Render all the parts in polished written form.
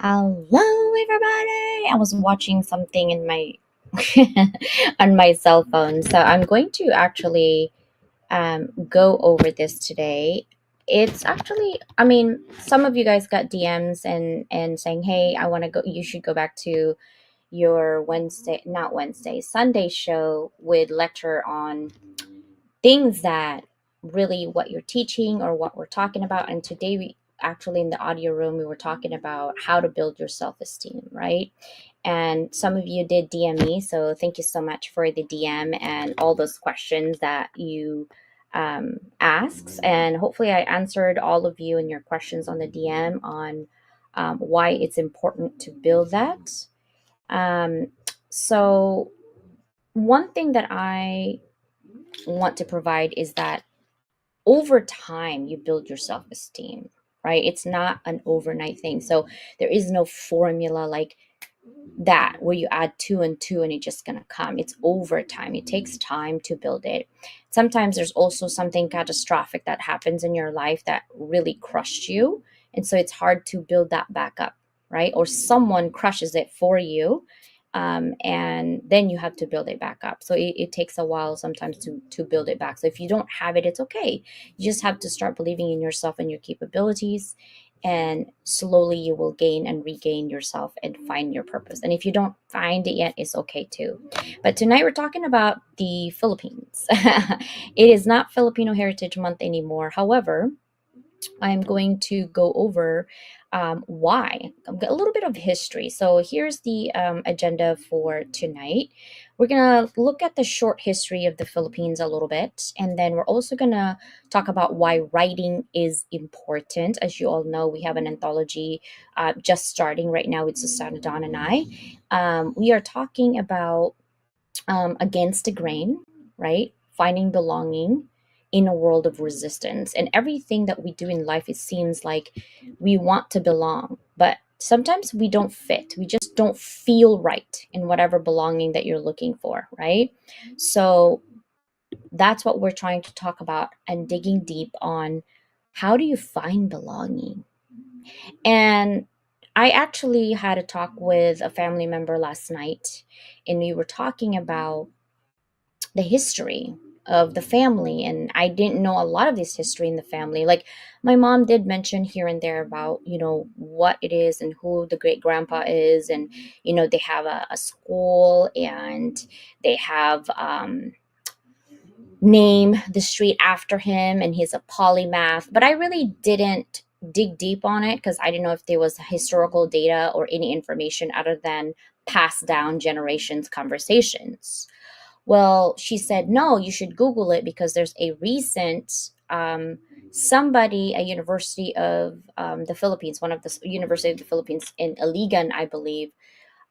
Hello, everybody. I was watching something in my on my cell phone, so I'm going to actually go over this today. It's actually, I mean, some of you guys got DMs and saying, "Hey, I want to go. You should go back to your Wednesday, not Wednesday, Sunday show with lecture on things that really what you're teaching or what we're talking about." And today we actually in the audio room we were talking about how to build your self-esteem, right? And some of you did DM me, so thank you so much for the DM and all those questions that you asks. And hopefully I answered all of you and your questions on the DM on why it's important to build that. um, so one thing that I want to provide is that over time you build your self-esteem, right? It's not an overnight thing. So there is no formula like that where you add two and two and it's just gonna come. It's over time. It takes time to build it. Sometimes there's also something catastrophic that happens in your life that really crushed you, and so it's hard to build that back up, right? Or someone crushes it for you, and then you have to build it back up. So it takes a while sometimes to build it back. So if you don't have it, it's okay. You just have to start believing in yourself and your capabilities, and slowly you will gain and regain yourself and find your purpose. And if you don't find it yet, it's okay too. But tonight we're talking about the Philippines. It is not Filipino Heritage Month anymore. However, I'm going to go over why, a little bit of history. So here's the agenda for tonight. We're going to look at the short history of the Philippines a little bit, and then we're also going to talk about why writing is important. As you all know, we have an anthology just starting right now with Susanna Don and I. We are talking about against the grain, right? Finding belonging in a world of resistance. And everything that we do in life, it seems like we want to belong, but sometimes we don't fit. We just don't feel right in whatever belonging that you're looking for, right? So that's what we're trying to talk about and digging deep on how do you find belonging? And I actually had a talk with a family member last night, and we were talking about the history of the family, and I didn't know a lot of this history in the family. Like, my mom did mention here and there about what it is and who the great grandpa is, and they have a school, and they have name the street after him, and he's a polymath. But I really didn't dig deep on it because I didn't know if there was historical data or any information other than passed down generations conversations. Well, she said, no, you should Google it because there's a recent somebody, a university of the Philippines, one of the University of the Philippines in Iligan, I believe,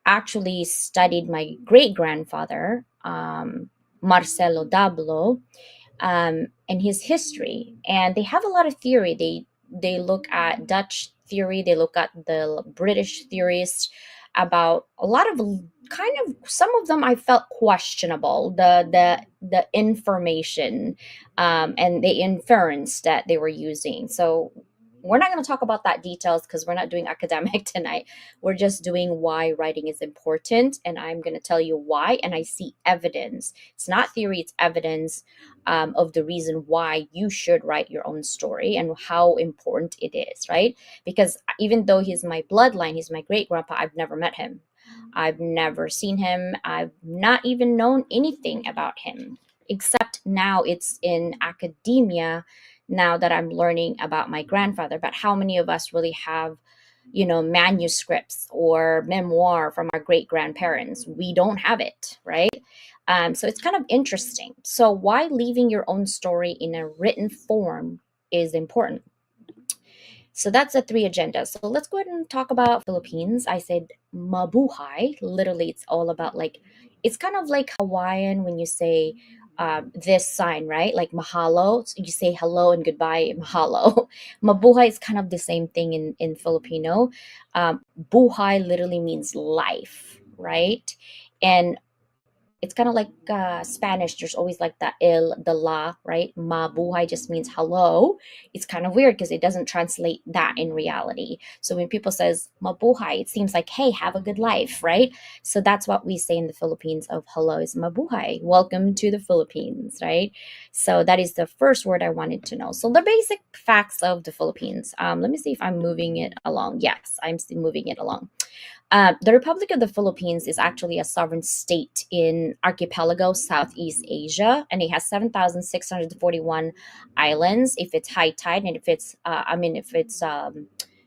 actually studied my great grandfather, Marcelo Dablo, and his history. And they have a lot of theory. They look at Dutch theory, they look at the British theorists about a lot of kind of some of them I felt questionable the information and the inference that they were using. So we're not going to talk about that details because we're not doing academic tonight. We're just doing why writing is important, and I'm going to tell you why. And I see evidence. It's not theory; it's evidence of the reason why you should write your own story and how important it is, right? Because even though he's my bloodline, he's my great grandpa, I've never met him. I've never seen him. I've not even known anything about him, except now it's in academia now that I'm learning about my grandfather. But how many of us really have, manuscripts or memoir from our great grandparents? We don't have it, right? So it's kind of interesting. So, why leaving your own story in a written form is important? So that's the three agendas. So let's go ahead and talk about Philippines. I said mabuhay. Literally, it's all about like, it's kind of like Hawaiian when you say this sign, right? Like mahalo. So you say hello and goodbye, mahalo. Mabuhay is kind of the same thing in Filipino. Buhay literally means life, right? And It's kind of like Spanish. There's always like the la, right? Mabuhay just means hello. It's kind of weird because it doesn't translate that in reality. So when people says mabuhay, it seems like, hey, have a good life, right? So that's what we say in the Philippines of hello is mabuhay. Welcome to the Philippines, right? So that is the first word I wanted to know. So the basic facts of the Philippines. Let me see if I'm moving it along. Yes, I'm still moving it along. The Republic of the Philippines is actually a sovereign state in archipelago Southeast Asia, and it has 7,641 islands if it's high tide, and if it's, if it's,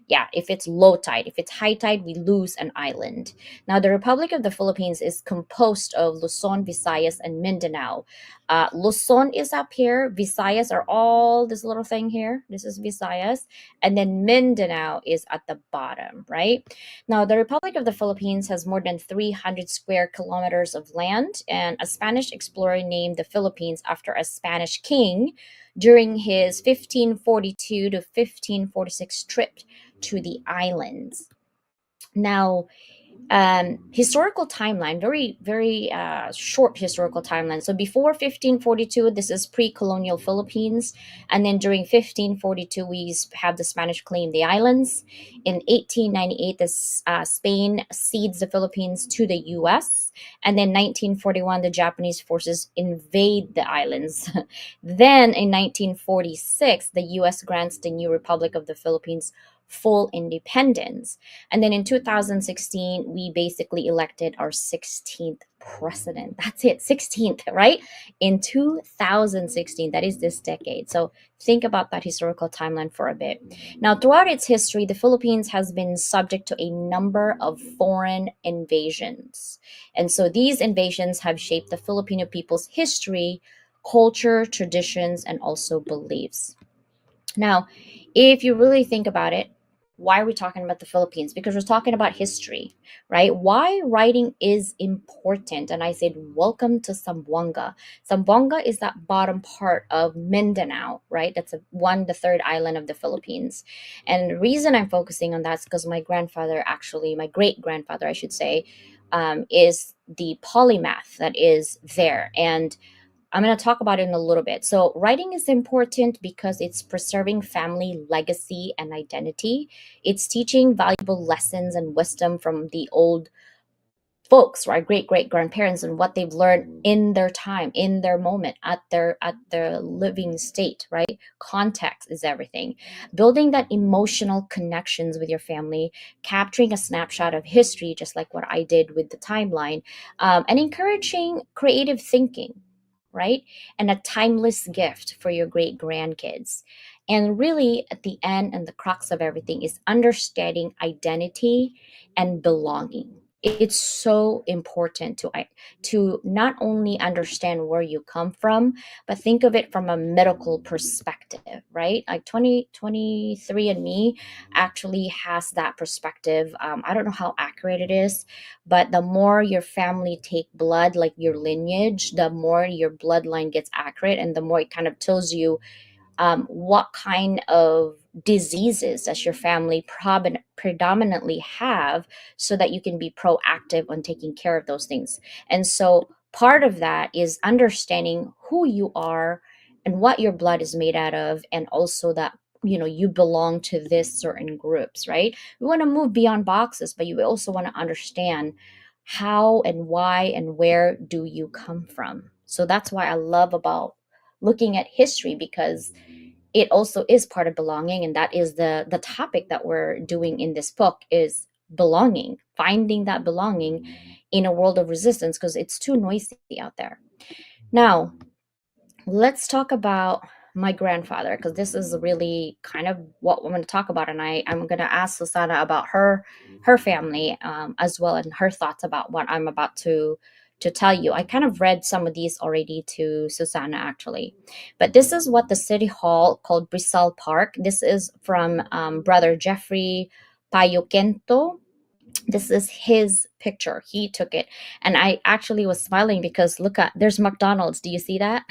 yeah, if it's low tide. If it's high tide, we lose an island. Now, the Republic of the Philippines is composed of Luzon, Visayas, and Mindanao. Luzon is up here. Visayas are all this little thing here. This is Visayas. And then Mindanao is at the bottom, right? Now, the Republic of the Philippines has more than 300 square kilometers of land, and a Spanish explorer named the Philippines after a Spanish king during his 1542 to 1546 trip to the islands. Now, historical timeline, very short historical timeline. So before 1542, this is pre-colonial Philippines, and then during 1542 we have the Spanish claim the islands. In 1898, this Spain cedes the Philippines to the US, and then 1941 the Japanese forces invade the islands. Then in 1946 the US grants the new Republic of the Philippines full independence. And then in 2016, we basically elected our 16th president. That's it, 16th, right? In 2016, that is this decade. So think about that historical timeline for a bit. Now, throughout its history, the Philippines has been subject to a number of foreign invasions. And so these invasions have shaped the Filipino people's history, culture, traditions, and also beliefs. Now, if you really think about it, why are we talking about the Philippines? Because we're talking about history, right? Why writing is important. And I said, welcome to Zamboanga. Zamboanga is that bottom part of Mindanao, right? That's the third island of the Philippines. And the reason I'm focusing on that is because my grandfather, actually, my great grandfather, I should say, is the polymath that is there. And I'm going to talk about it in a little bit. So, writing is important because it's preserving family legacy and identity. It's teaching valuable lessons and wisdom from the old folks, right? Great grandparents, and what they've learned in their time, in their moment, at their living state, right? Context is everything. Building that emotional connections with your family, capturing a snapshot of history, just like what I did with the timeline, and encouraging creative thinking, right? And a timeless gift for your great grandkids. And really, at the end and the crux of everything is understanding identity and belonging. It's so important to not only understand where you come from, but think of it from a medical perspective, right? Like 2023 and Me actually has that perspective. I don't know how accurate it is, but the more your family take blood, like your lineage, the more your bloodline gets accurate, and the more it kind of tells you what kind of diseases does your family predominantly have, so that you can be proactive on taking care of those things. And so part of that is understanding who you are and what your blood is made out of, and also that you belong to this certain groups, right? We want to move beyond boxes, but you also want to understand how and why and where do you come from. So that's why I love about looking at history, because it also is part of belonging, and that is the topic that we're doing in this book is belonging, finding that belonging in a world of resistance, because it's too noisy out there. Now, let's talk about my grandfather, because this is really kind of what I'm going to talk about, and I'm going to ask Susanna about her family, as well, and her thoughts about what I'm about to tell you. I kind of read some of these already to Susanna, actually, but this is what the city hall called Brisal Park. This is from Brother Jeffrey Payokento. This is his picture. He took it, and I actually was smiling because look at, there's McDonald's. Do you see that?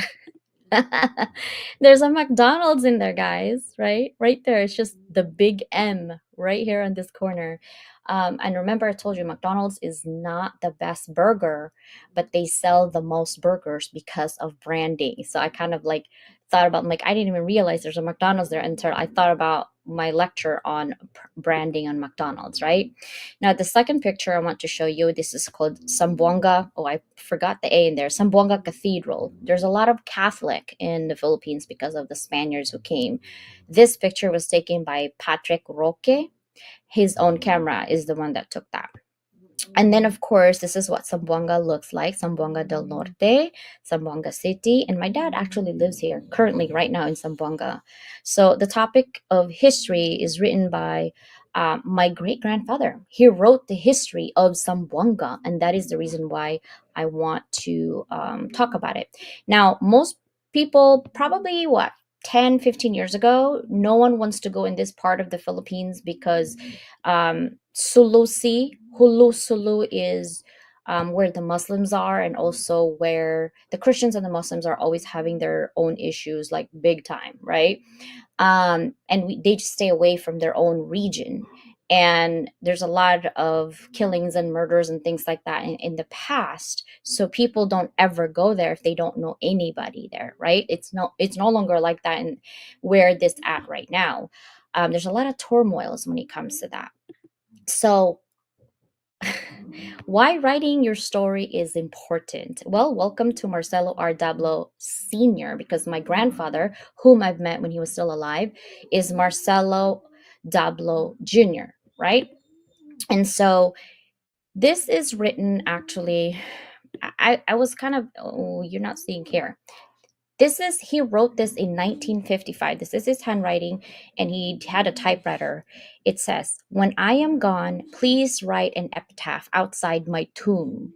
There's a McDonald's in there, guys, right? Right there. It's just the big M right here on this corner. And remember, I told you McDonald's is not the best burger, but they sell the most burgers because of branding. So I kind of like thought about, like, I didn't even realize there's a McDonald's there until I thought about my lecture on branding on McDonald's, right? Now, the second picture I want to show you, this is called Sambuanga. Oh, I forgot the A in there. Sambuanga Cathedral. There's a lot of Catholic in the Philippines because of the Spaniards who came. This picture was taken by Patrick Roque. His own camera is the one that took that. And then, of course, this is what Zamboanga looks like, Zamboanga del Norte, Zamboanga City. And my dad actually lives here currently right now in Zamboanga. So the topic of history is written by my great grandfather. He wrote the history of Zamboanga, and that is the reason why I want to talk about it. Now, most people probably what? 10, 15 years ago, no one wants to go in this part of the Philippines because Sulusi, Hulu Sulu is where the Muslims are, and also where the Christians and the Muslims are always having their own issues, like big time, right? They just stay away from their own region. And there's a lot of killings and murders and things like that in the past. So people don't ever go there if they don't know anybody there, right? It's no longer like that in where this at right now. There's a lot of turmoils when it comes to that. So why writing your story is important? Well, welcome to Marcelo R. Dablo Sr., because my grandfather, whom I've met when he was still alive, is Marcelo Dablo Jr., right? And so this is written actually. I was kind of, oh, you're not seeing here. He wrote this in 1955. This is his handwriting, and he had a typewriter. It says, "When I am gone, please write an epitaph outside my tomb.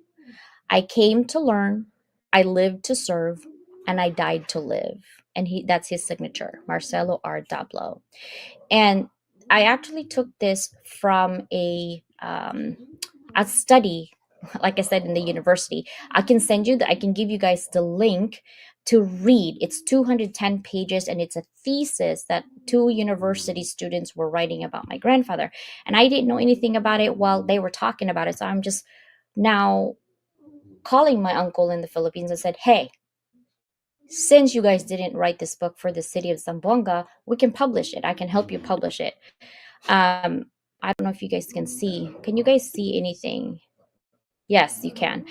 I came to learn, I lived to serve, and I died to live." And that's his signature, Marcelo R. Dablo. And I actually took this from a study, like I said, in the university. I can give you guys the link to read. It's 210 pages, and it's a thesis that two university students were writing about my grandfather. And I didn't know anything about it while they were talking about it. So I'm just now calling my uncle in the Philippines and said, "Hey, since you guys didn't write this book for the city of Zamboanga, we can publish it. I can help you publish it." Um, I don't know if you guys can see. Can you guys see anything? Yes, you can.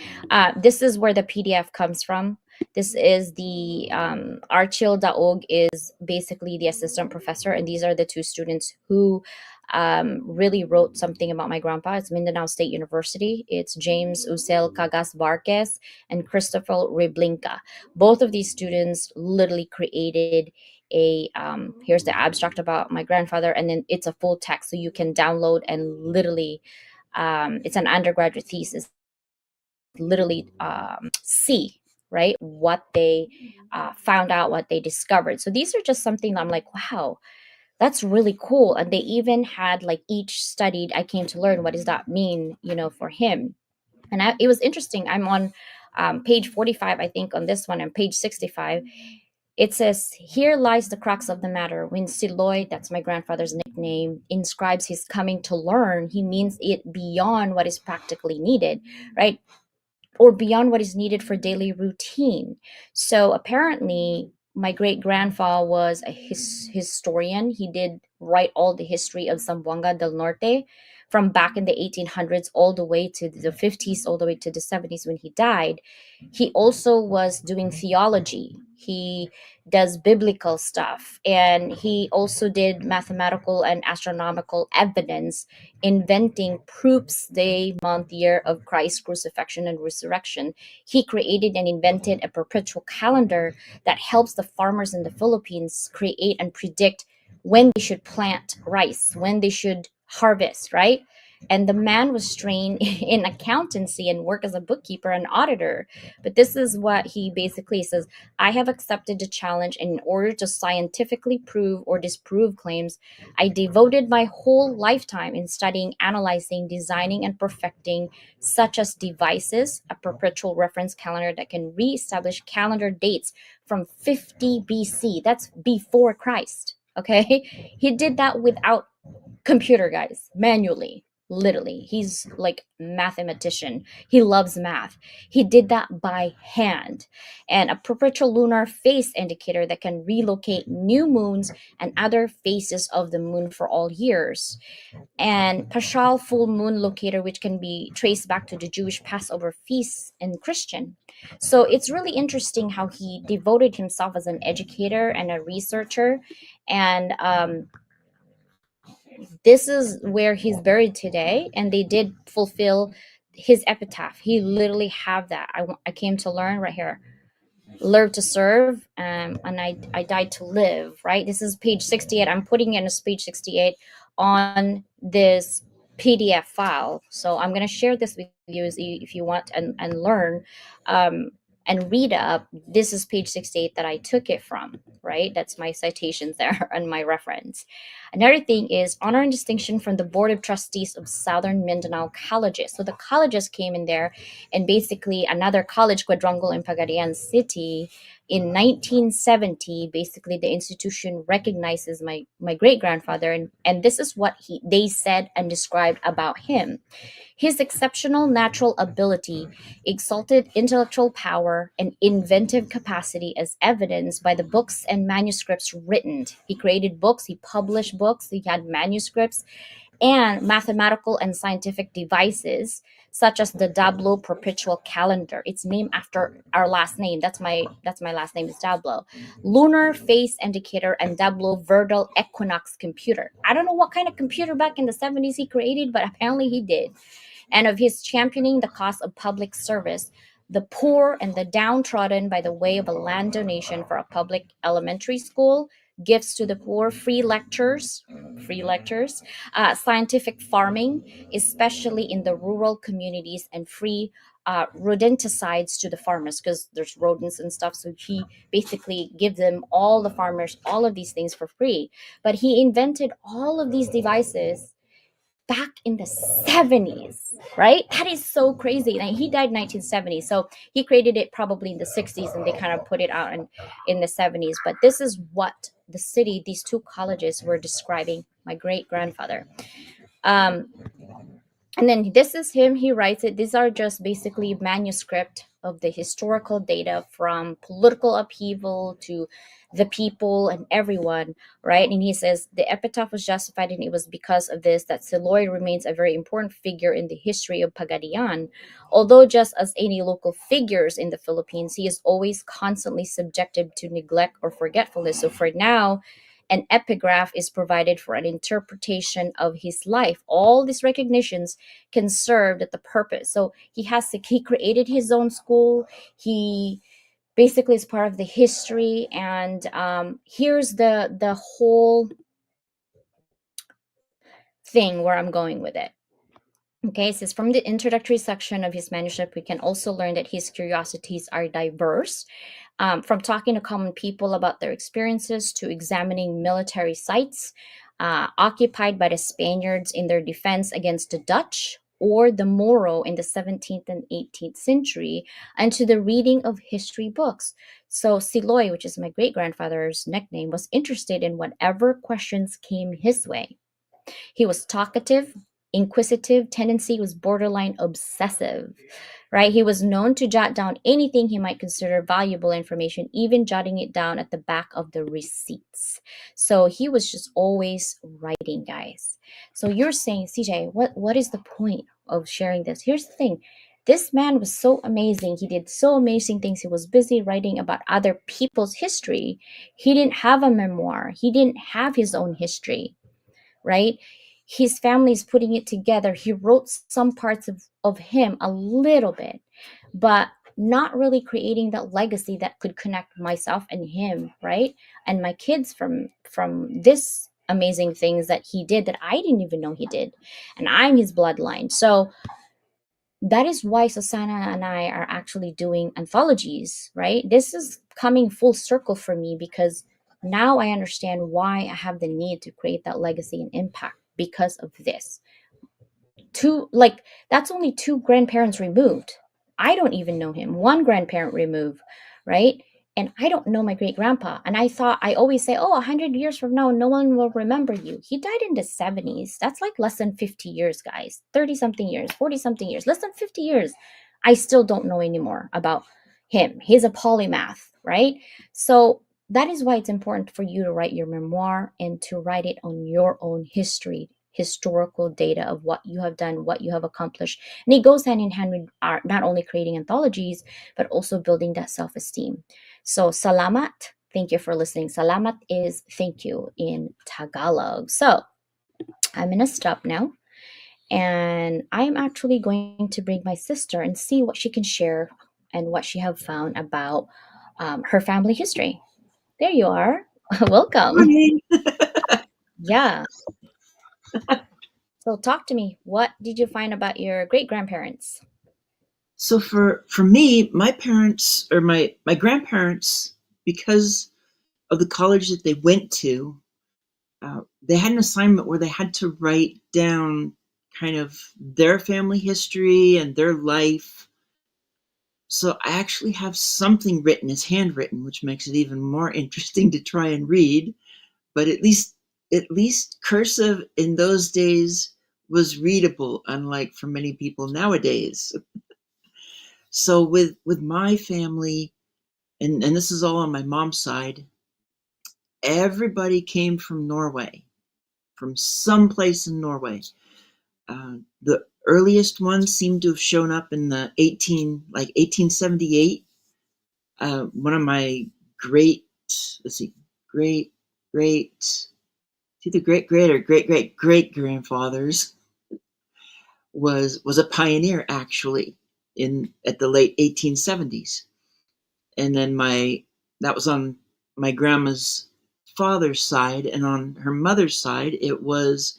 This is where the PDF comes from. This is the Archil Daog is basically the assistant professor, and these are the two students who really wrote something about my grandpa. It's Mindanao State University. It's James Usel Cagas Barques and Christopher Reblinka. Both of these students literally created here's the abstract about my grandfather, and then it's a full text, so you can download and literally it's an undergraduate thesis, literally see, right, what they found out, what they discovered. So these are just something that I'm like, wow, that's really cool. And they even had like each studied, I came to learn what does that mean, for him. And it was interesting. I'm on page 45, I think, on this one, and page 65. It says, "Here lies the crux of the matter. When Siloy, that's my grandfather's nickname, inscribes his coming to learn, he means it beyond what is practically needed," right? Or beyond what is needed for daily routine. So apparently, my great grandfather was a historian. He did write all the history of Zamboanga del Norte from back in the 1800s all the way to the 50s, all the way to the 70s when he died. He also was doing theology. He does biblical stuff, and he also did mathematical and astronomical evidence, inventing proofs day, month, year of Christ's crucifixion and resurrection. He created and invented a perpetual calendar that helps the farmers in the Philippines create and predict when they should plant rice, when they should harvest, right? And the man was trained in accountancy and worked as a bookkeeper and auditor. But this is what he basically says: I have accepted the challenge, and in order to scientifically prove or disprove claims, I devoted my whole lifetime in studying, analyzing, designing, and perfecting such as devices, a perpetual reference calendar that can re-establish calendar dates from 50 BC. That's before Christ. Okay. He did that without computer, guys, manually. Literally, he's like mathematician. He loves math. He did that by hand. And a perpetual lunar phase indicator that can relocate new moons and other phases of the moon for all years, and Paschal full moon locator, which can be traced back to the Jewish Passover feast in Christian. So it's really interesting how he devoted himself as an educator and a researcher. And this is where he's buried today. And they did fulfill his epitaph. He literally have that. I came to learn right here. Live to serve, and I died to live, right? This is page 68. I'm putting it as page 68 on this PDF file. So I'm going to share this with you if you want and learn and read up. This is page 68 that I took it from, right? That's my citations there and my reference. Another thing is honor and distinction from the Board of Trustees of Southern Mindanao Colleges. So the colleges came in there, and basically another college, quadrangle in Pagadian City, in 1970. Basically, the institution recognizes my great grandfather, and this is what they said and described about him: his exceptional natural ability, exalted intellectual power, and inventive capacity, as evidenced by the books and manuscripts written. He created books, he published books, he had manuscripts, and mathematical and scientific devices such as the Dablo perpetual calendar. It's named after our last name. That's my last name is Dablo. Lunar phase indicator and Dablo Verdal equinox computer. I don't know what kind of computer back in the 70s he created, but apparently he did. And of his championing the cause of public service, the poor and the downtrodden, by the way of a land donation for a public elementary school, gifts to the poor, free lectures, scientific farming, especially in the rural communities, and free rodenticides to the farmers because there's rodents and stuff. So he basically gives them, all the farmers, all of these things for free. But he invented all of these devices back in the 70s, right? That is so crazy. And he died 1970, so he created it probably in the 60s, and they kind of put it out in the 70s. But this is what the city, these two colleges, were describing my great grandfather. um and then this is him. He writes it. These are just basically manuscript of the historical data from political upheaval to the people and everyone, right? And he says the epitaph was justified, and it was because of this that Siloy remains a very important figure in the history of Pagadian. Although just as any local figures in the Philippines, he is always constantly subjected to neglect or forgetfulness. So for now, an epigraph is provided for an interpretation of his life. All these recognitions can serve at the purpose. So he created his own school. He basically is part of the history. And here's the whole thing where I'm going with it. Okay, it says from the introductory section of his manuscript, we can also learn that his curiosities are diverse, from talking to common people about their experiences to examining military sites occupied by the Spaniards in their defense against the Dutch or the Moro in the 17th and 18th century, and to the reading of history books. So Siloy, which is my great grandfather's nickname, was interested in whatever questions came his way. He was talkative, inquisitive, tendency was borderline obsessive, right? He was known to jot down anything he might consider valuable information, even jotting it down at the back of the receipts. So he was just always writing, guys. So you're saying, CJ, what is the point of sharing this? Here's the thing. This man was so amazing. He did so amazing things. He was busy writing about other people's history. He didn't have a memoir. He didn't have his own history, right? His family is putting it together. He wrote some parts of him a little bit, but not really creating that legacy that could connect myself and him, right? And my kids from this amazing things that he did that I didn't even know he did. And I'm his bloodline. So that is why Susanna and I are actually doing anthologies, right? This is coming full circle for me because now I understand why I have the need to create that legacy and impact because of this. Two, like, that's only two grandparents removed. I don't even know him. One grandparent removed, right? And I don't know my great grandpa. And I thought, I always say, oh, 100 years from now, no one will remember you. He died in the 70s. That's like less than 50 years, guys. 30 something years, 40 something years, less than 50 years. I still don't know anymore about him. He's a polymath, right? So that is why it's important for you to write your memoir and to write it on your own history, historical data of what you have done, what you have accomplished. And it goes hand in hand with not only creating anthologies, but also building that self esteem. So, salamat, thank you for listening. Salamat is thank you in Tagalog. So, I'm going to stop now. And I'm actually going to bring my sister and see what she can share and what she have found about her family history. There you are. Welcome. Morning. Yeah. So talk to me. What did you find about your great grandparents? So for me, my parents or my grandparents, because of the college that they went to, they had an assignment where they had to write down kind of their family history and their life. So I actually have something written, it's handwritten, which makes it even more interesting to try and read. But at least cursive in those days was readable, unlike for many people nowadays. So with my family, and this is all on my mom's side, everybody came from Norway, from someplace in Norway. The earliest ones seem to have shown up in the 1878. One of my great, let's see, great great, it's either great great or great great great grandfathers was a pioneer, actually, in at the late 1870s. And then my that was on my grandma's father's side, and on her mother's side it was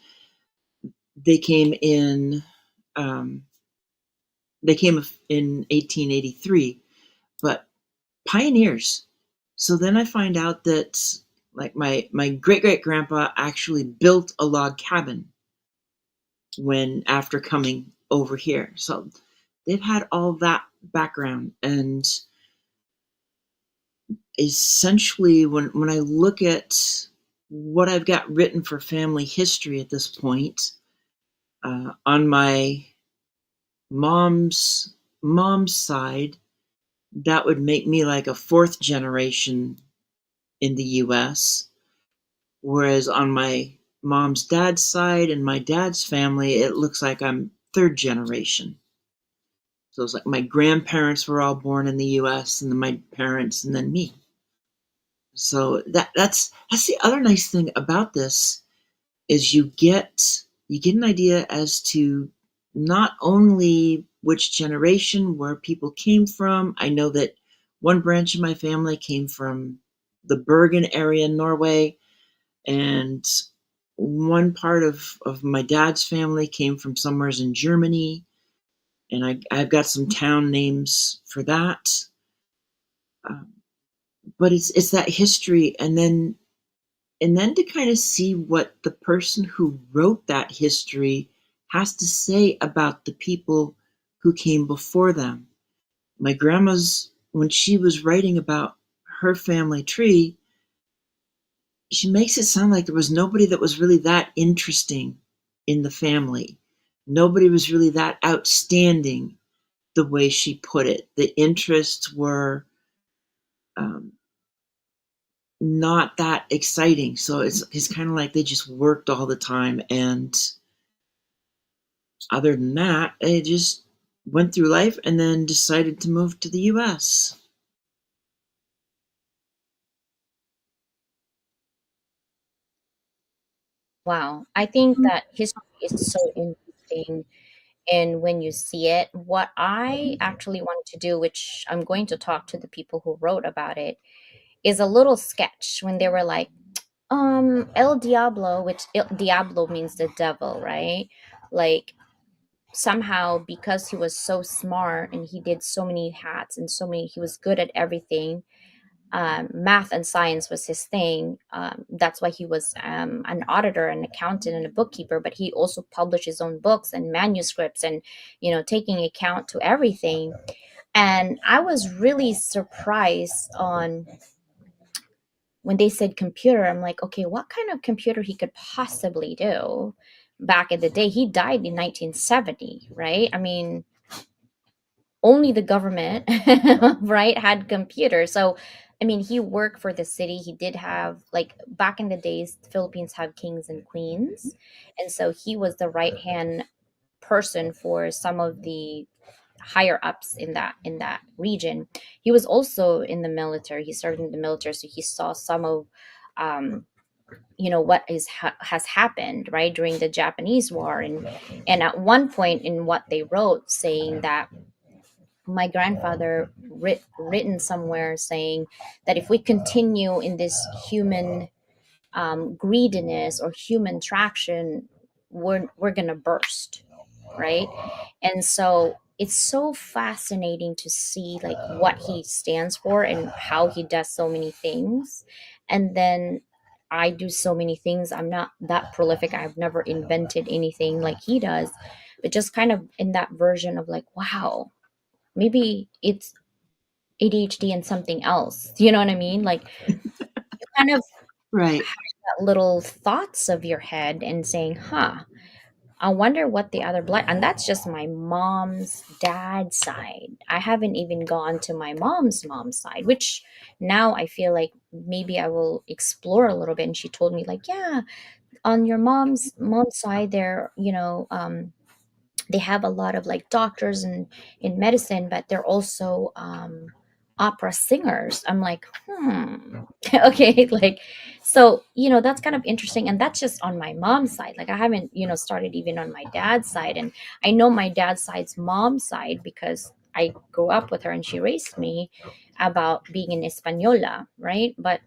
they came in um, they came in 1883, but pioneers. So then I find out that, like, my great great grandpa actually built a log cabin when after coming over here. So they've had all that background. And essentially, when I look at what I've got written for family history at this point, on my mom's mom's side, that would make me like a fourth generation in the U.S. Whereas on my mom's dad's side and my dad's family, it looks like I'm third generation. So it's like my grandparents were all born in the U.S. and then my parents and then me. So that's the other nice thing about this is you get an idea as to not only which generation, where people came from. I know that one branch of my family came from the Bergen area in Norway, and one part of my dad's family came from somewheres in Germany, and I've got some town names for that. Um, but it's that history, and then to kind of see what the person who wrote that history has to say about the people who came before them. My grandma's, when she was writing about her family tree, she makes it sound like there was nobody that was really that interesting in the family. Nobody was really that outstanding, the way she put it. The interests were um, not that exciting. So it's kind of like they just worked all the time, and other than that, they just went through life and then decided to move to the US. Wow. I think that history is so interesting. And when you see it, what I actually wanted to do, which I'm going to talk to the people who wrote about it, is a little sketch when they were like, El Diablo, which Diablo means the devil, right? Like somehow because he was so smart and he did so many hats and so many, he was good at everything. Math and science was his thing. That's why he was an auditor, an accountant, and a bookkeeper. But he also published his own books and manuscripts, and taking account to everything. And I was really surprised on when they said computer. I'm like, okay, what kind of computer he could possibly do? Back in the day, he died in 1970, right? I mean, only the government right had computers. So I mean, he worked for the city. He did have, like, back in the days, the Philippines have kings and queens, and so he was the right hand person for some of the higher ups in that region. He was also in the military. He served in the military, so he saw some of um what has happened, right, during the Japanese war. And at one point in what they wrote, saying that my grandfather written somewhere saying that if we continue in this human greediness or human traction, we're gonna burst, right? And so it's so fascinating to see like what he stands for and how he does so many things. And then I do so many things. I'm not that prolific. I've never invented anything like he does, but just kind of in that version of like, wow, maybe it's ADHD and something else. You know what I mean? Like you kind of Right. have that little thoughts of your head and saying, huh, I wonder what the other blood, and that's just my mom's dad's side. I haven't even gone to my mom's side, which now I feel like maybe I will explore a little bit. And she told me like, yeah, on your mom's side, there, they have a lot of like doctors and in medicine, but they're also opera singers. I'm like, okay, like, so that's kind of interesting, and that's just on my mom's side. Like I haven't started even on my dad's side, and I know my dad's side's mom's side because I grew up with her and she raised me about being in Española, right? But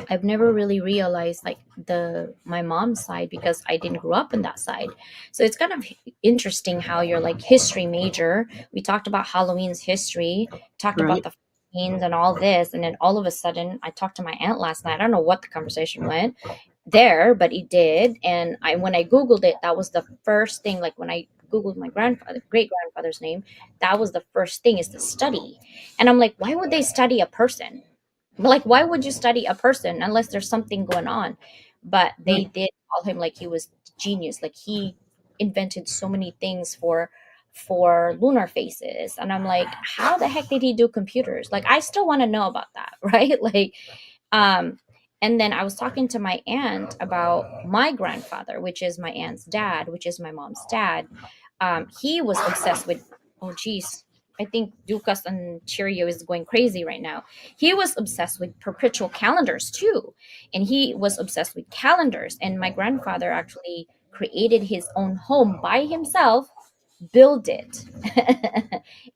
I've never really realized like the my mom's side because I didn't grow up in that side. So it's kind of interesting how you're like history major. We talked about Halloween's history, talked about Right. the Philippines and all this, and then all of a sudden I talked to my aunt last night. I don't know what the conversation went there, but it did. And I when I Googled it, that was the first thing. Like when I Googled my grandfather, great grandfather's name, that was the first thing is to study. And I'm like, why would they study a person? Like why would you study a person unless there's something going on? But they Right. did call him like he was genius, like he invented so many things for lunar phases. And I'm like, how the heck did he do computers? Like I still want to know about that right? Like um and then I was talking to my aunt about my grandfather, which is my aunt's dad, which is my mom's dad. He was obsessed with, oh geez, I think Dukas and Cheerio is going crazy right now. He was obsessed with perpetual calendars too. And he was obsessed with calendars. And my grandfather actually created his own home by himself, build it.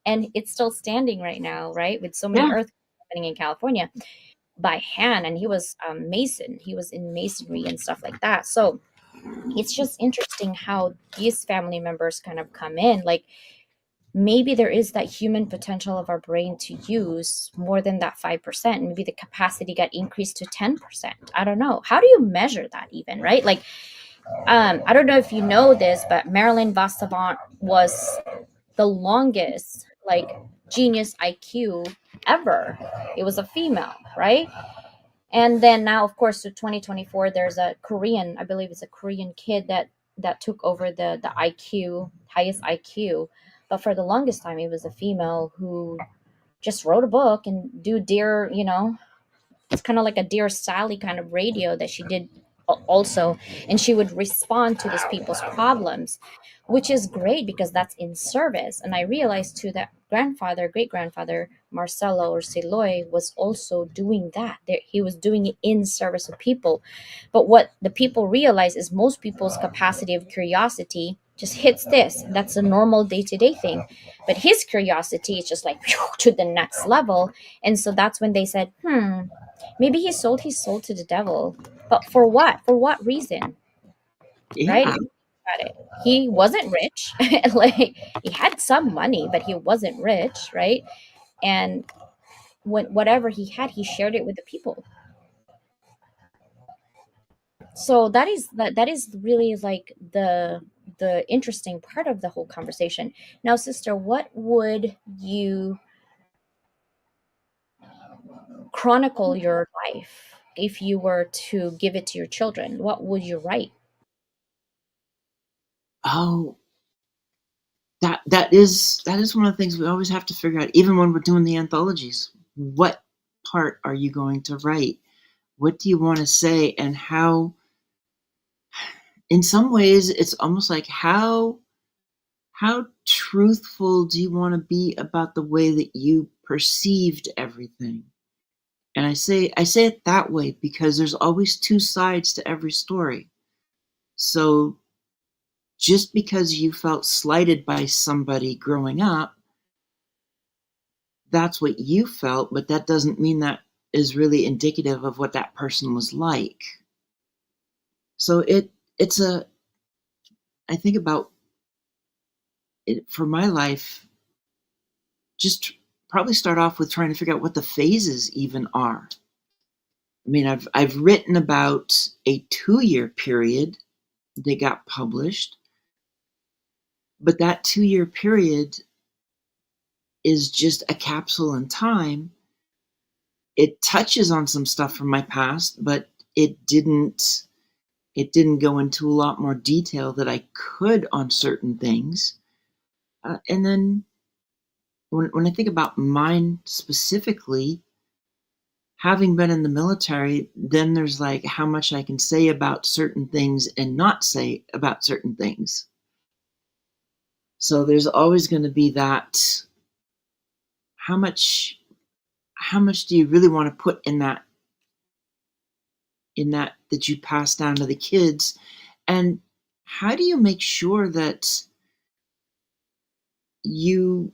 And it's still standing right now, right? With so many Yeah. earthquakes happening in California by hand. And he was mason. He was in masonry and stuff like that. So it's just interesting how these family members kind of come in. Like maybe there is that human potential of our brain to use more than that 5%. Maybe the capacity got increased to 10%. I don't know. How do you measure that even, right? Like, I don't know if you know this, but Marilyn Vastavant was the longest, like, genius IQ ever. It was a female, right? And then now, of course, to 2024, there's a Korean, I believe it's a Korean kid that took over the IQ, highest IQ. But for the longest time, it was a female who just wrote a book and do dear, it's kind of like a Dear Sally kind of radio that she did also, and she would respond to these people's problems, which is great because that's in service. And I realized too that grandfather, great grandfather Marcelo or Siloy was also doing that. He was doing it in service of people. But what the people realize is most people's capacity of curiosity just hits this. That's a normal day to day thing. But his curiosity is just like to the next level. And so that's when they said, maybe he sold his soul to the devil. But for what? For what reason? Right? Yeah. If you think about it, he wasn't rich. Like, he had some money, but he wasn't rich, right? And whatever he had, he shared it with the people. So that is really like the interesting part of the whole conversation. Now, sister, what would you chronicle your life if you were to give it to your children? What would you write? Oh, that is one of the things we always have to figure out, even when we're doing the anthologies. What part are you going to write? What do you want to say? And how, in some ways, it's almost like how truthful do you want to be about the way that you perceived everything? And I say it that way because there's always two sides to every story. So just because you felt slighted by somebody growing up, that's what you felt, but that doesn't mean that is really indicative of what that person was like. So it's a I think about it for my life, just probably start off with trying to figure out what the phases even are. I mean, I've written about a 2-year period that got published, but that 2-year period is just a capsule in time. It touches on some stuff from my past, but it didn't it didn't go into a lot more detail that I could on certain things. And then when I think about mine specifically, having been in the military, then there's like how much I can say about certain things and not say about certain things. So there's always going to be that how much how much do you really want to put in that you pass down to the kids, and how do you make sure that you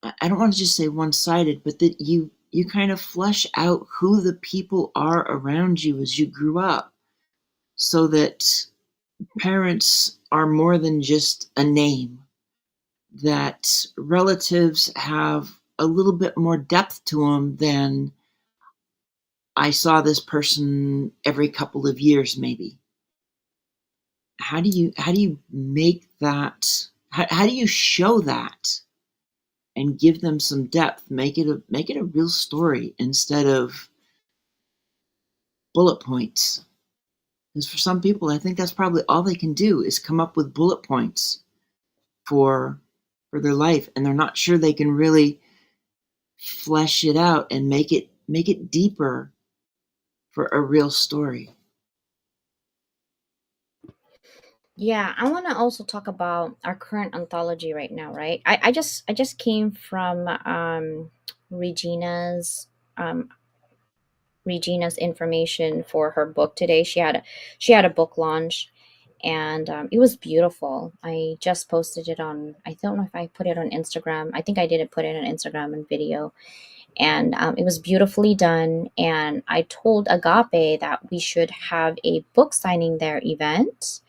I don't want to just say one-sided, but that you kind of flesh out who the people are around you as you grew up, so that parents are more than just a name, that relatives have a little bit more depth to them than I saw this person every couple of years maybe. How do you make that how do you show that and give them some depth, make it a real story instead of bullet points? Because for some people, I think that's probably all they can do is come up with bullet points for for their life, and they're not sure they can really flesh it out and make it deeper for a real story. Yeah, I want to also talk about our current anthology right now, right? I just came from Regina's um Regina's information for her book today. She had a book launch, and it was beautiful. I just posted it on. I don't know if I put it on Instagram. I think I didn't put it on Instagram and video, and it was beautifully done. And I told Agape that we should have a book signing there event,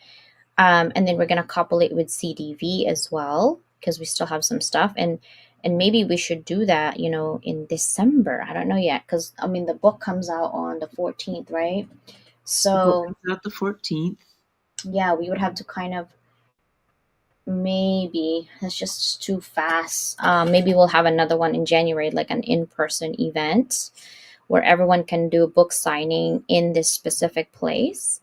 and then we're gonna couple it with CDV as well because we still have some stuff, and maybe we should do that, in December. I don't know yet because I mean the book comes out on the 14th, right? The book So comes out the 14th. yeah, we would have to kind of, maybe it's just too fast. Maybe we'll have another one in January, like an in-person event where everyone can do a book signing in this specific place,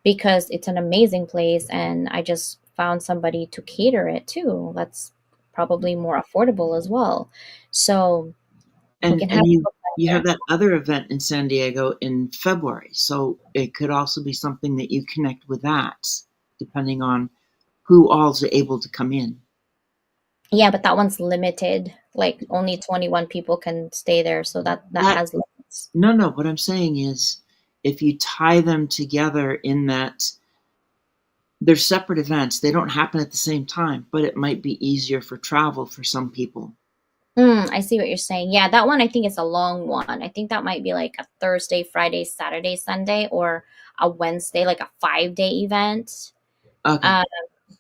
because it's an amazing place, and I just found somebody to cater it too. That's probably more affordable as well. So we and can have and a you book you signing have there. that other event in San Diego in February, so it could also be something that you connect with that, depending on who all's able to come in. Yeah, but that one's limited. Like only 21 people can stay there, so that That has limits. No, no, what I'm saying is if you tie them together in that they're separate events, they don't happen at the same time, but it might be easier for travel for some people. I see what you're saying. Yeah, that one I think is a long one. I think that might be like a Thursday, Friday, Saturday, Sunday, or a Wednesday, like a 5 day event. Okay. Uh,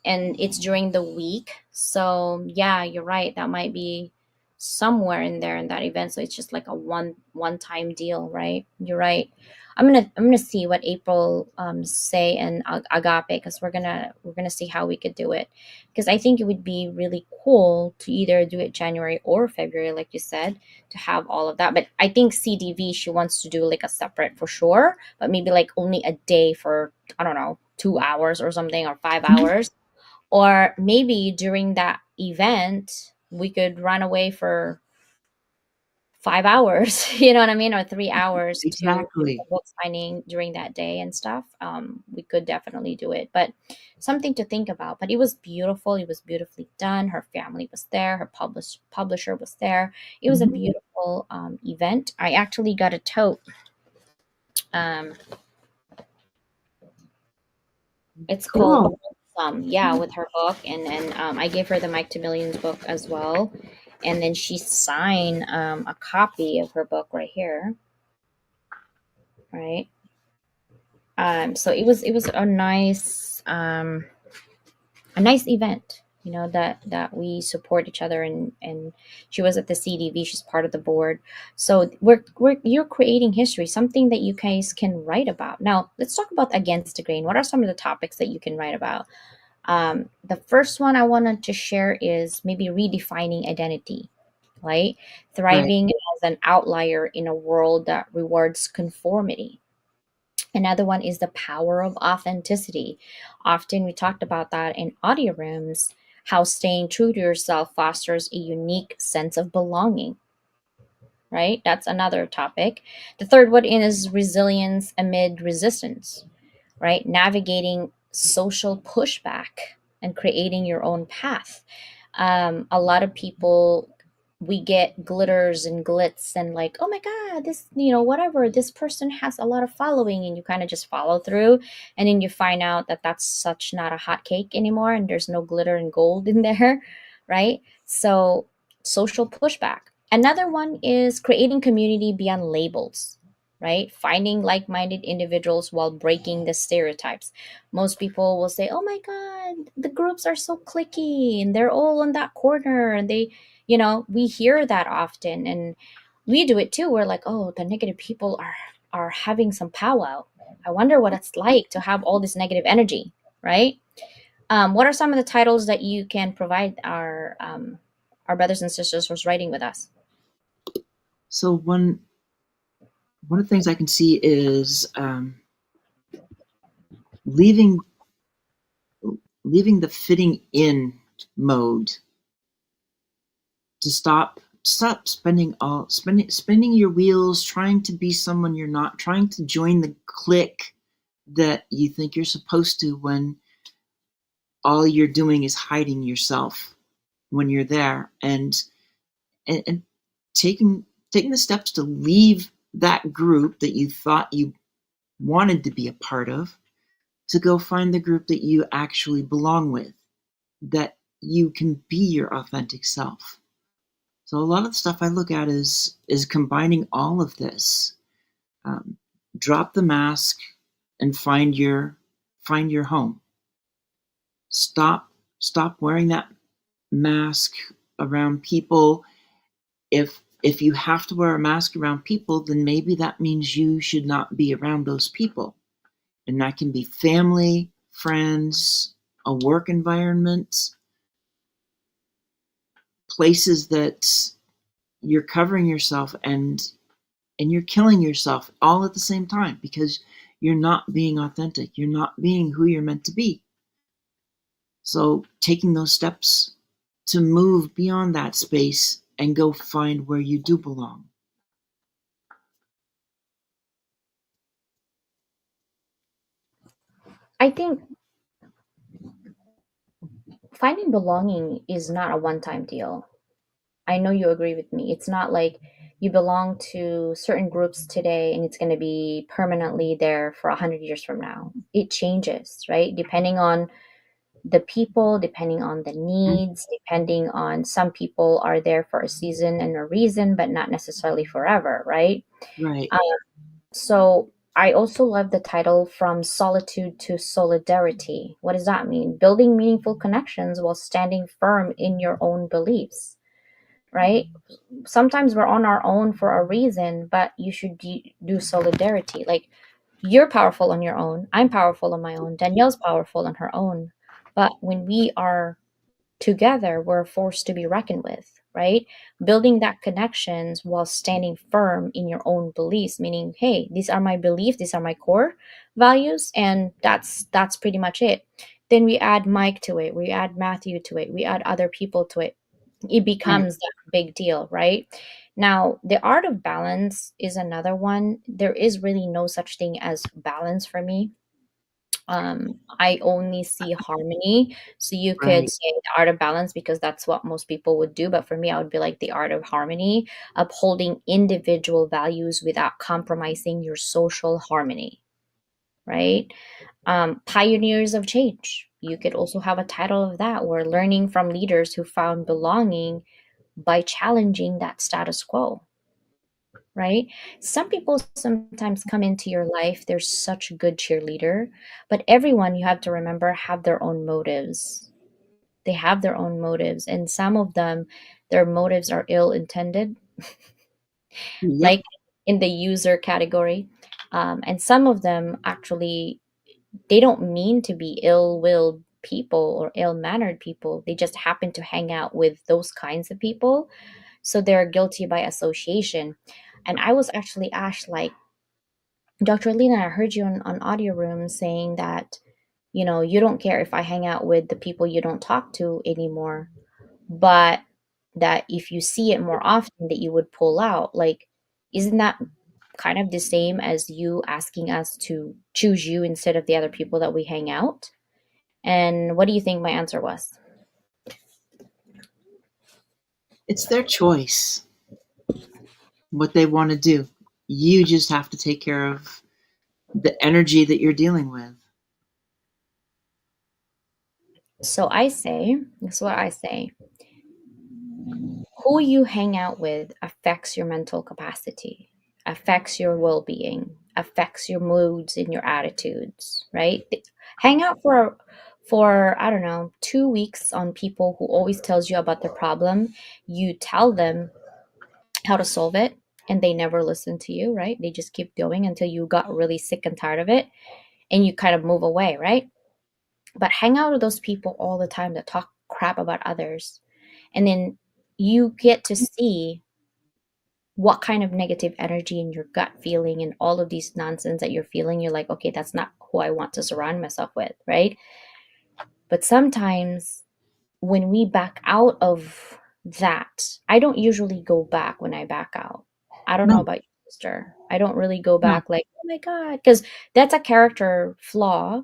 and it's during the week. So yeah, you're right. That might be somewhere in there in that event. So it's just like a one time deal, right? You're right. I'm gonna see what April say and Agape, because we're gonna see how we could do it, because I think it would be really cool to either do it January or February, like you said, to have all of that. But I think CDV, she wants to do like a separate for sure, but maybe like only a day for, I don't know, 2 hours or something, or 5 hours. Or maybe during that event, we could run away for 5 hours, you know what I mean? Or 3 hours to do the Exactly. book signing during that day and stuff. We could definitely do it, but something to think about. But it was beautiful. It was beautifully done. Her family was there. Her publisher was there. It was a Mhm. beautiful event. I actually got a tote. Um, It's called Cool. yeah, with her book, and I gave her the Mike to Millions book as well, and then she signed a copy of her book right here, right? So it was a nice event, that we support each other, and she was at the CDV. She's part of the board, so you're creating history, something that you guys can write about. Now let's talk about against the grain. What are some of the topics that you can write about? The first one I wanted to share is maybe redefining identity, right? Right. Thriving as an outlier in a world that rewards conformity. Another one is the power of authenticity. Often we talked about that in audio rooms, how staying true to yourself fosters a unique sense of belonging, right? That's another topic. The third one is resilience amid resistance, right? Navigating social pushback and creating your own path. A lot of people, we get glitters and glitz and like, oh my God, this, whatever, this person has a lot of following, and you kind of just follow through. And then you find out that that's such not a hot cake anymore, and there's no glitter and gold in there, right? So, social pushback. Another one is creating community beyond labels, right? Finding like minded individuals while breaking the stereotypes. Most people will say, oh my God, the groups are so clicky and they're all in that corner. And we hear that often. And we do it too. We're like, oh, the negative people are having some powwow. I wonder what it's like to have all this negative energy, right? What are some of the titles that you can provide our brothers and sisters who's writing with us? So one of the things I can see is leaving leaving the fitting in mode, to stop spinning your wheels trying to be someone you're not, trying to join the clique that you think you're supposed to, when all you're doing is hiding yourself when you're there, and taking the steps to leave that group that you thought you wanted to be a part of, to go find the group that you actually belong with, that you can be your authentic self. So a lot of the stuff I look at is combining all of this. Um, Drop the mask and find your home. Stop wearing that mask around people. If you have to wear a mask around people, then maybe that means you should not be around those people. And that can be family, friends, a work environment, places that you're covering yourself and you're killing yourself all at the same time, because you're not being authentic. You're not being who you're meant to be. So taking those steps to move beyond that space and go find where you do belong. I think finding belonging is not a one time deal. I know you agree with me. It's not like you belong to certain groups today and it's going to be permanently there for 100 years from now. It changes, right? Depending on the people, depending on the needs, depending on some people are there for a season and a reason, but not necessarily forever, right? Right. So I also love the title From Solitude to Solidarity. What does that mean? Building meaningful connections while standing firm in your own beliefs, right? Sometimes we're on our own for a reason, but you should do solidarity. Like, you're powerful on your own. I'm powerful on my own. Danielle's powerful on her own. But when we are together, we're a force to be reckoned with, right? Building that connections while standing firm in your own beliefs, meaning, hey, these are my beliefs, these are my core values, and that's pretty much it. Then we add Mike to it, we add Matthew to it, we add other people to it. It Right. becomes that big deal, right? Now, the art of balance is another one. There is really no such thing as balance for me. I only see harmony. So you could Right. say the art of balance because that's what most people would do. But for me, I would be like the art of harmony, upholding individual values without compromising your social harmony, right? Pioneers of change. You could also have a title of that. We're learning from leaders who found belonging by challenging that status quo, right? Some people sometimes come into your life, they're such a good cheerleader, but everyone, you have to remember, have their own motives. They have their own motives, and some of them, their motives are ill intended, Yep. like in the user category. And some of them actually, they don't mean to be ill-willed people or ill-mannered people. They just happen to hang out with those kinds of people, so they're guilty by association. And I was actually asked, like, Dr. Lena, I heard you on Audio Room saying that, you don't care if I hang out with the people you don't talk to anymore, but that if you see it more often, that you would pull out. Like, isn't that kind of the same as you asking us to choose you instead of the other people that we hang out? And what do you think my answer was? It's their choice, what they want to do. You just have to take care of the energy that you're dealing with. So I say, this is what I say: who you hang out with affects your mental capacity, affects your well-being, affects your moods and your attitudes, right? Hang out for I don't know, 2 weeks on people who always tells you about their problem. You tell them how to solve it and they never listen to you, right? They just keep going until you got really sick and tired of it and you kind of move away, right? But hang out with those people all the time that talk crap about others, and then you get to see what kind of negative energy in your gut feeling and all of these nonsense that you're feeling. You're like, okay, that's not who I want to surround myself with, right? But sometimes when we back out of that, I don't usually go back when I back out. I don't know No, about you, sister. I don't really go no, back like, oh my God, because that's a character flaw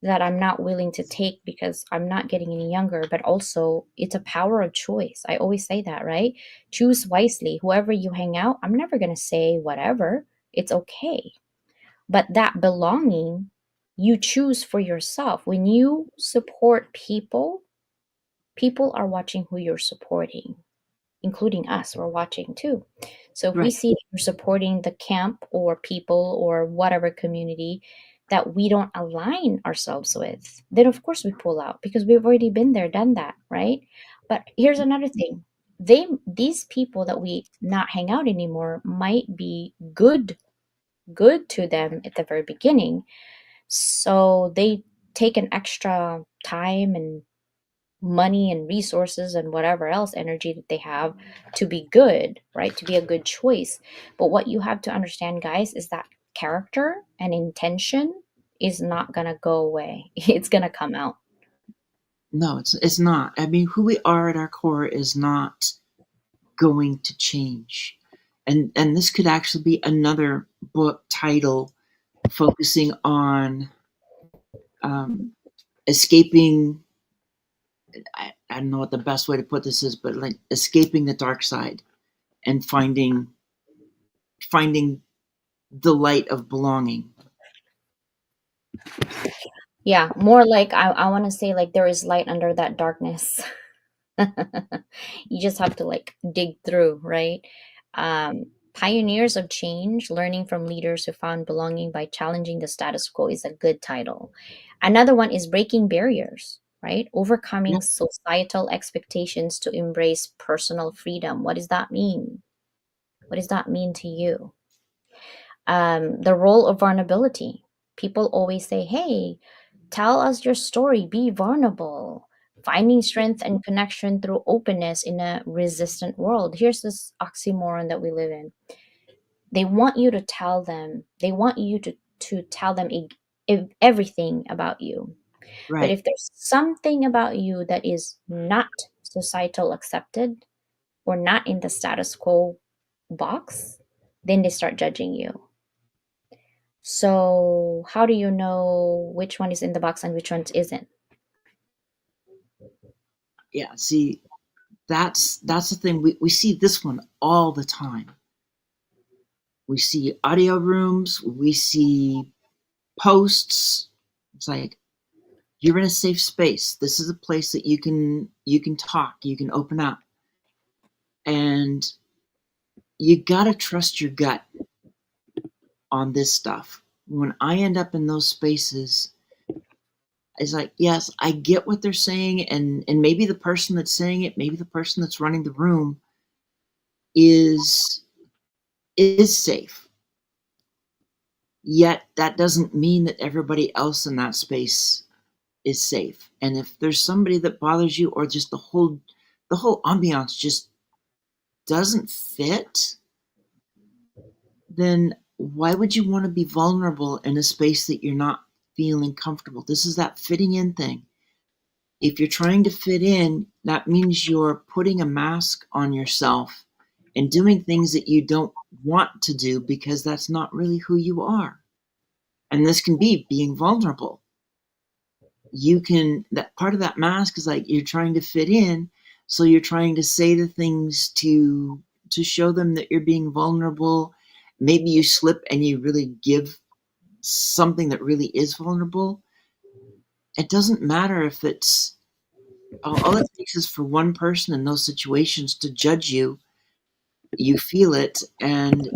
that I'm not willing to take because I'm not getting any younger, but also it's a power of choice. I always say that, right? Choose wisely. Whoever you hang out, I'm never going to say whatever. It's okay. But that belonging, you choose for yourself. When you support people, people are watching who you're supporting, including us. We're watching too. So if we right. see that you're supporting the camp or people or whatever community that we don't align ourselves with, then of course we pull out because we've already been there, done that, right? But here's another thing. These people that we not hang out anymore might be good to them at the very beginning. So they take an extra time and money and resources and whatever else energy that they have to be good, right? To be a good choice. But what you have to understand, guys, is that character and intention is not going to go away. It's going to come out. No, it's not. I mean, who we are at our core is not going to change. And this could actually be another book title focusing on um, escaping. I don't know what the best way to put this is, but like escaping the dark side and finding the light of belonging. Yeah, more like I want to say like there is light under that darkness. You just have to like dig through, right? Pioneers of change, learning from leaders who found belonging by challenging the status quo is a good title. Another one is breaking barriers, right? Yeah, Overcoming societal expectations to embrace personal freedom. What does that mean? What does that mean to you? The role of vulnerability. People always say, hey, tell us your story, be vulnerable. Finding strength and connection through openness in a resistant world. Here's this oxymoron that we live in. They want you to tell them, they want you to tell them everything about you. But right. if there's something about you that is not societal accepted or not in the status quo box, then they start judging you. So, how do you know which one is in the box and which one isn't? Yeah, see, that's the thing. We see this one all the time. We see audio rooms, we see posts. It's like you're in a safe space. This is a place that you can talk, you can open up. And you got to trust your gut on this stuff. When I end up in those spaces, it's like, yes, I get what they're saying, and maybe the person that's saying it, maybe the person that's running the room is is safe. Yet that doesn't mean that everybody else in that space is safe. And if there's somebody that bothers you, or just the whole ambiance just doesn't fit, then why would you want to be vulnerable in a space that you're not feeling comfortable? This is that fitting in thing. If you're trying to fit in, that means you're putting a mask on yourself and doing things that you don't want to do because that's not really who you are. And this can be being vulnerable. You can, that part of that mask is like you're trying to fit in, so you're trying to say the things to show them that you're being vulnerable. Maybe you slip and you really give something that really is vulnerable. It doesn't matter if it's all it takes is for one person in those situations to judge you. You feel it, and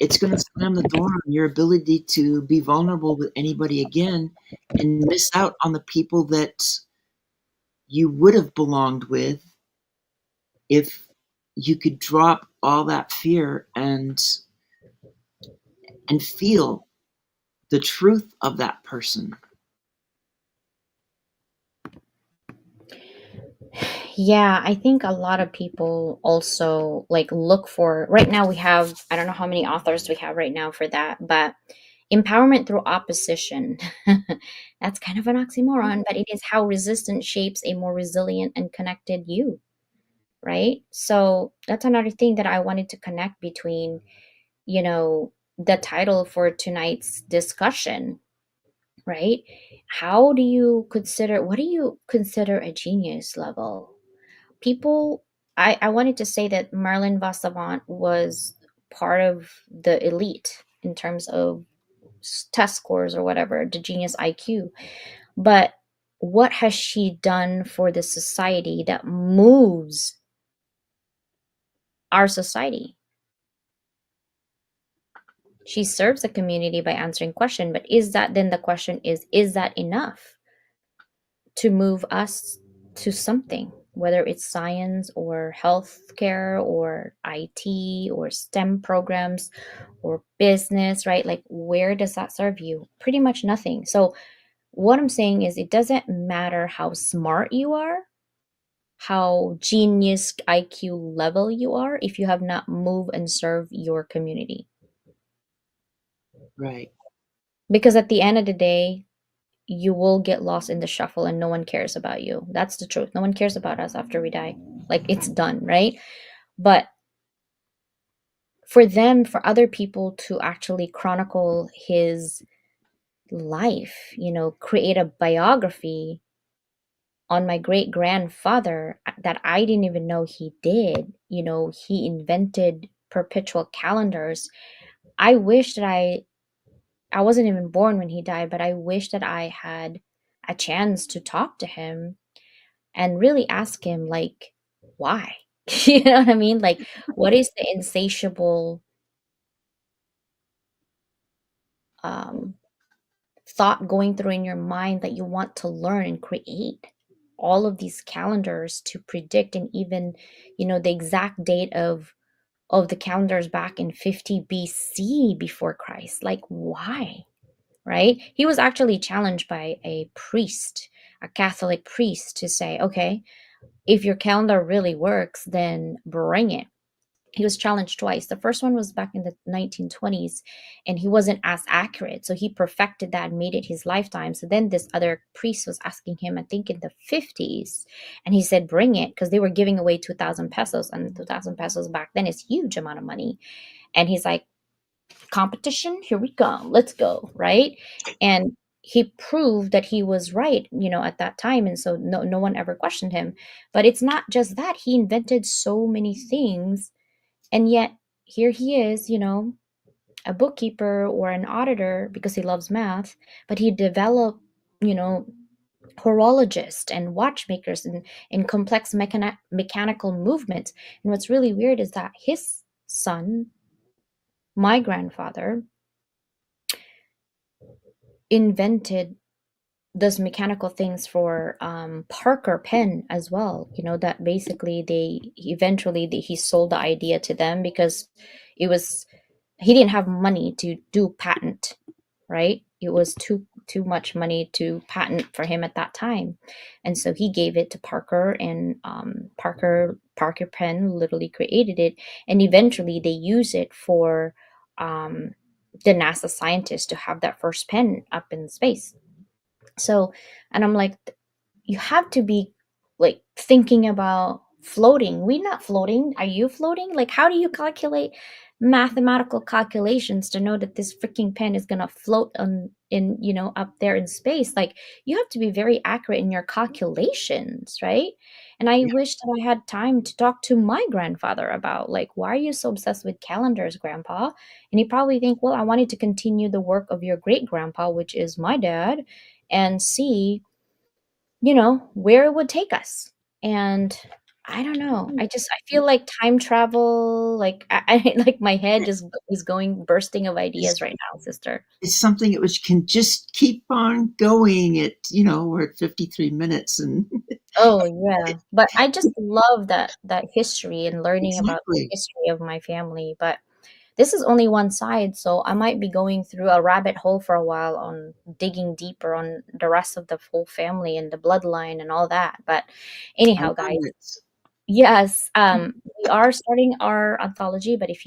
it's going to slam the door on your ability to be vulnerable with anybody again, and miss out on the people that you would have belonged with if you could drop all that fear and feel the truth of that person. Yeah, I think a lot of people also like look for right now we have I don't know how many authors we have right now for that, but empowerment through opposition. That's kind of an oxymoron, but it is how resistance shapes a more resilient and connected you, right? So that's another thing that I wanted to connect between, you know, the title for tonight's discussion, right? How do you consider, what do you consider a genius level? People, I wanted to say that Marlon Vassavant was part of the elite in terms of test scores or whatever, the genius IQ. But what has she done for the society that moves our society? She serves the community by answering question, but is that then the question is that enough to move us to something, whether it's science or healthcare or IT or STEM programs or business, right? Like, where does that serve you? Pretty much nothing. So, what I'm saying is, it doesn't matter how smart you are, how genius IQ level you are, if you have not moved and served your community. Right. Because at the end of the day, you will get lost in the shuffle and no one cares about you. That's the truth. No one cares about us after we die. Like, it's done, right? But for them, for other people to actually chronicle his life, create a biography on my great grandfather that I didn't even know he did. He invented perpetual calendars. I wish that I wasn't even born when he died, but I wish that I had a chance to talk to him and really ask him, like, why? You know what I mean? Like, what is the insatiable um, thought going through in your mind that you want to learn and create all of these calendars to predict, and even, the exact date of the calendars back in 50 BC before Christ? Like, why? Right? He was actually challenged by a priest, a Catholic priest, to say, okay, if your calendar really works, then bring it. He was challenged twice. The first one was back in the 1920s, and he wasn't as accurate. So he perfected that and made it his lifetime. So then this other priest was asking him, I think in the 50s, and he said, bring it, because they were giving away 2,000 pesos. And 2,000 pesos back then is huge amount of money. And he's like, competition, here we go, let's go, right? And he proved that he was right, at that time, and so no one ever questioned him. But it's not just that, he invented so many things, and yet here he is, a bookkeeper or an auditor because he loves math, but he developed, you know horologists and watchmakers and complex mechanical movements. And what's really weird is that his son, my grandfather, invented those mechanical things for Parker pen as well. That basically he sold the idea to them because it was he didn't have money to do patent, right? It was too much money to patent for him at that time, and so he gave it to Parker, and Parker pen literally created it, and eventually they use it for um, the NASA scientists to have that first pen up in space. So, and I'm like, you have to be like thinking about floating. We're not floating. Are you floating? Like, how do you calculate mathematical calculations to know that this freaking pen is gonna float up there in space? Like, you have to be very accurate in your calculations, right? And I Yeah. wish that I had time to talk to my grandfather about, like, why are you so obsessed with calendars, grandpa? And he probably think, well, I wanted to continue the work of your great grandpa, which is my dad, and see, where it would take us. And I don't know. I feel like time travel, like I like my head just is going bursting of It's, ideas right now, sister. it's something which can just keep on going at, we're at 53 minutes and Oh yeah. But I just love that history and learning about the exactly. history of my family. But this is only one side, so I might be going through a rabbit hole for a while on digging deeper on the rest of the whole family and the bloodline and all that. But I anyhow, love guys, it. yes, we are starting our anthology, but if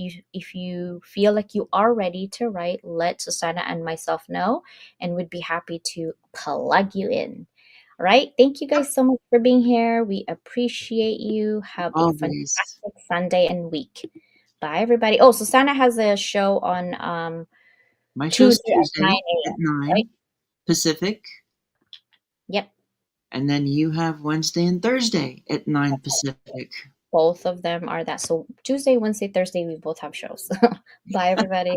you feel like you are ready to write, let Susanna and myself know, and we'd be happy to plug you in. All right. Thank you Yep, guys so much for being here. We appreciate you. Have a always. fantastic Sunday and week. Bye, everybody. Oh, Susanna has a show on My show's Tuesday at Tuesday 9 at a.m. Right? 9 Pacific, Yep. and then you have Wednesday and Thursday at 9 Pacific. Both of them are that. So Tuesday, Wednesday, Thursday, we both have shows. Bye, everybody.